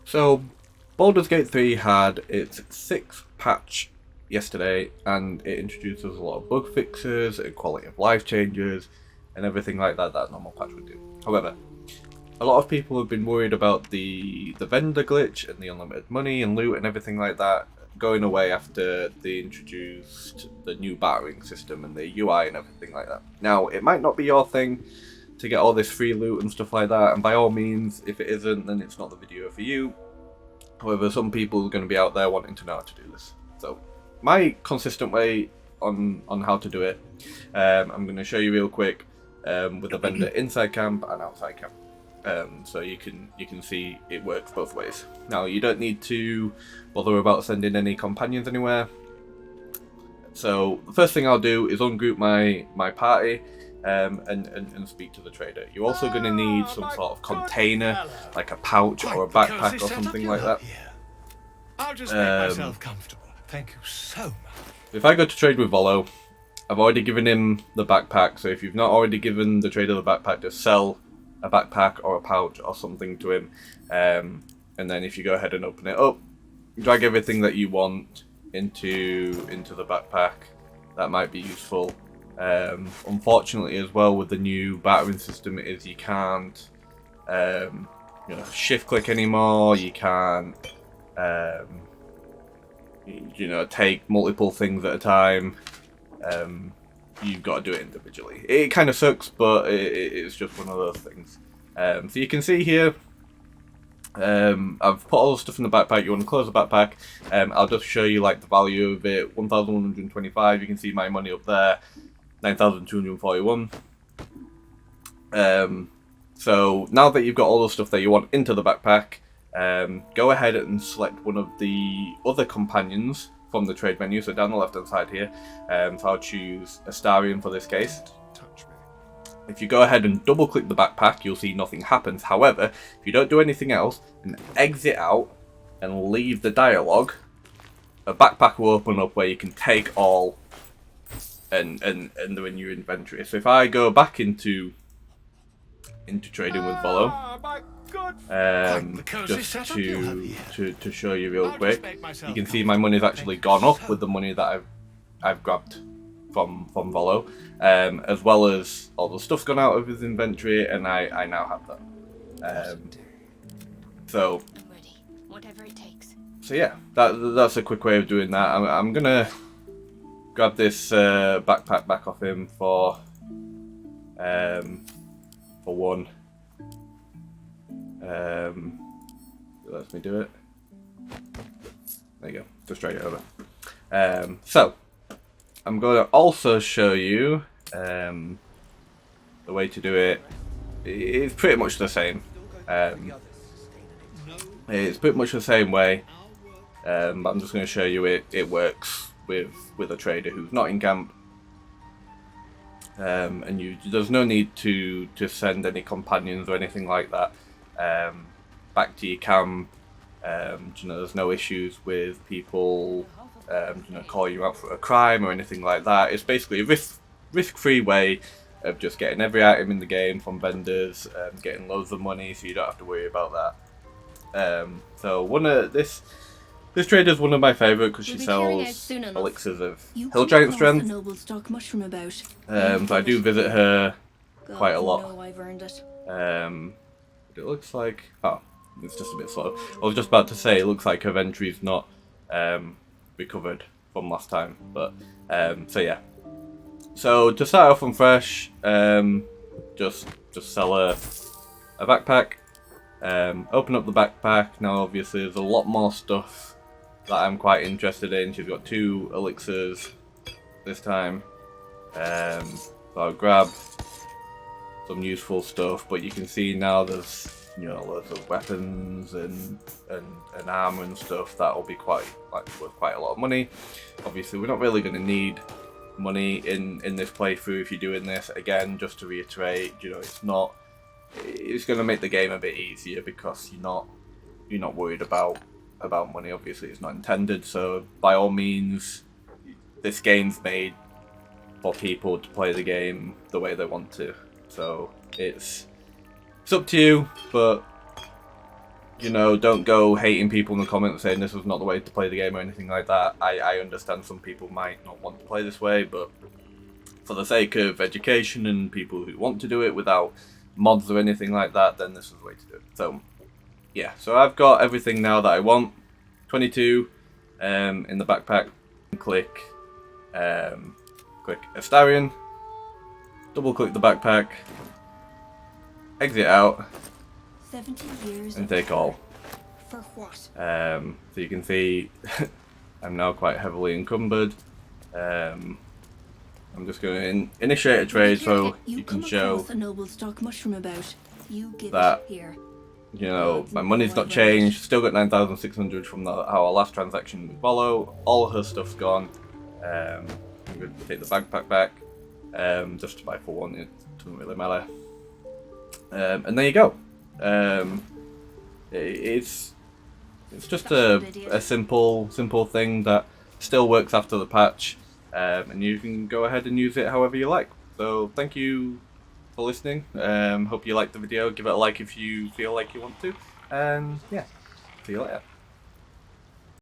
So, Baldur's Gate 3 had its 6th patch yesterday, and it introduces a lot of bug fixes and quality of life changes and everything like that that a normal patch would do. However, a lot of people have been worried about the vendor glitch and the unlimited money and loot and everything like that going away after they introduced the new battering system and the UI and everything like that. Now, it might not be your thing to get all this free loot and stuff like that, and by all means, if it isn't, then it's not the video for you. However, some people are going to be out there wanting to know how to do this. So, my consistent way on how to do it, I'm going to show you real quick with the vendor inside camp and outside camp. So you can see it works both ways. Now, you don't need to bother about sending any companions anywhere. So the first thing I'll do is ungroup my party and speak to the trader. You're also going to need some sort of container, like a pouch or a backpack or something like that. I'll just make myself comfortable. Thank you so much. If I go to trade with Volo, I've already given him the backpack, so if you've not already given the trader the backpack, just sell a backpack or a pouch or something to him, and then if you go ahead and open it up, drag everything that you want into the backpack. That might be useful. Unfortunately, as well, with the new battering system, is you can't shift click anymore. You can't take multiple things at a time. You've got to do it individually. It kind of sucks, but it's just one of those things. So you can see here, I've put all the stuff in the backpack. You want to close the backpack. I'll just show you like the value of it. 1,125. You can see my money up there. 9,241. So now that you've got all the stuff that you want into the backpack, go ahead and select one of the other companions from the trade menu, so down the left hand side here. So I'll choose Astarion for this case. If you go ahead and double click the backpack, you'll see nothing happens. However, if you don't do anything else and exit out and leave the dialogue, a backpack will open up where you can take all and they're in your inventory. So if I go back into trading with Volo, just to show you real quick, you can see my money's actually gone up with the money that I've grabbed from Volo, as well as all the stuff's gone out of his inventory, and I now have that. So whatever it takes. So yeah, that's a quick way of doing that. I'm gonna grab this backpack back off him for one. It lets me do it. There you go, just straight over. So I'm going to also show you the way to do it. It's pretty much the same. It's pretty much the same way, but I'm just going to show you it works with a trader who's not in camp. And there's no need to send any companions or anything like that back to your camp. There's no issues with people calling you out for a crime or anything like that. It's basically a risk-free way of just getting every item in the game from vendors, getting loads of money, so you don't have to worry about that. So this trader's one of my favourite because she sells elixirs of hill giant strength. So I do visit her quite a lot. But it looks like, it's just a bit slow. I was just about to say, it looks like her entry's not recovered from last time. But so yeah. So to start off on fresh, just sell a backpack. Open up the backpack. Now obviously there's a lot more stuff that I'm quite interested in. She's got 2 elixirs this time. So I'll grab some useful stuff, but you can see now there's loads of weapons and armor and stuff that will be worth quite a lot of money. Obviously we're not really going to need money in this playthrough if you're doing this. Again, just to reiterate, it's going to make the game a bit easier because you're not worried about money. Obviously it's not intended, so by all means this game's made for people to play the game the way they want to. So it's up to you, but you know, don't go hating people in the comments saying this was not the way to play the game or anything like that. I understand some people might not want to play this way, but for the sake of education and people who want to do it without mods or anything like that, then this is the way to do it. So, yeah. So I've got everything now that I want. 22 in the backpack. Click Astarion. Double click the backpack. Exit out. 70 years And take all. For what? So you can see I'm now quite heavily encumbered. I'm just going to initiate a trade so you can show a noble stock mushroom about. You give that, it here. you know, my money's not changed. Still got 9,600 from our last transaction with Volo. All her stuff's gone. I'm going to take the backpack back just to buy for one. It doesn't really matter. And there you go. It's just a simple thing that still works after the patch, and you can go ahead and use it however you like. So thank you for listening. Hope you liked the video. Give it a like if you feel like you want to, and yeah, see you later.